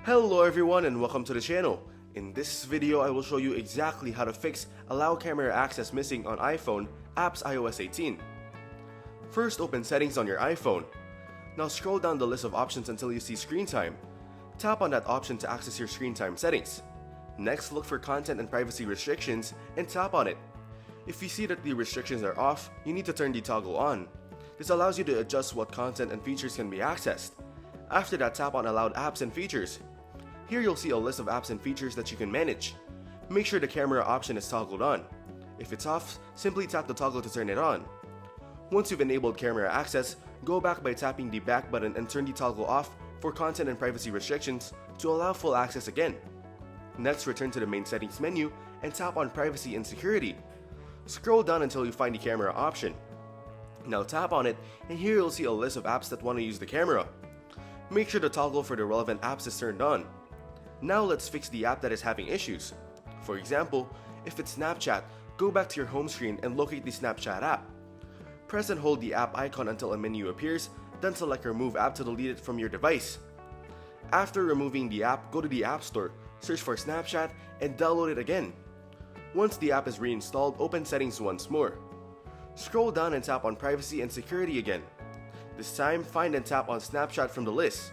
Hello everyone and welcome to the channel. In this video, I will show you exactly how to fix allow camera access missing on iPhone apps iOS 18. First, open settings on your iPhone. Now scroll down the list of options until you see screen time. Tap on that option to access your screen time settings. Next, look for content and privacy restrictions and tap on it. If you see that the restrictions are off, you need to turn the toggle on. This allows you to adjust what content and features can be accessed. After that, tap on Allowed Apps and Features. Here you'll see a list of apps and features that you can manage. Make sure the camera option is toggled on. If it's off, simply tap the toggle to turn it on. Once you've enabled camera access, go back by tapping the back button and turn the toggle off for content and privacy restrictions to allow full access again. Next, return to the main settings menu and tap on Privacy and Security. Scroll down until you find the camera option. Now tap on it, and here you'll see a list of apps that want to use the camera. Make sure the toggle for the relevant apps is turned on. Now let's fix the app that is having issues. For example, if it's Snapchat, go back to your home screen and locate the Snapchat app. Press and hold the app icon until a menu appears, then select Remove App to delete it from your device. After removing the app, go to the App Store, search for Snapchat, and download it again. Once the app is reinstalled, open Settings once more. Scroll down and tap on Privacy and Security again. This time, find and tap on Snapchat from the list.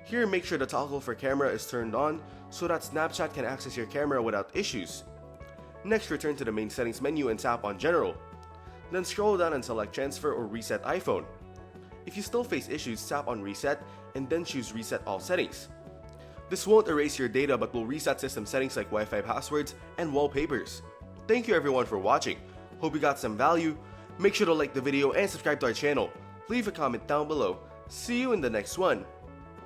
Here, make sure the toggle for camera is turned on so that Snapchat can access your camera without issues. Next, return to the main settings menu and tap on General. Then scroll down and select Transfer or Reset iPhone. If you still face issues, tap on Reset and then choose Reset All Settings. This won't erase your data but will reset system settings like Wi-Fi passwords and wallpapers. Thank you everyone for watching. Hope you got some value. Make sure to like the video and subscribe to our channel. Leave a comment down below. See you in the next one.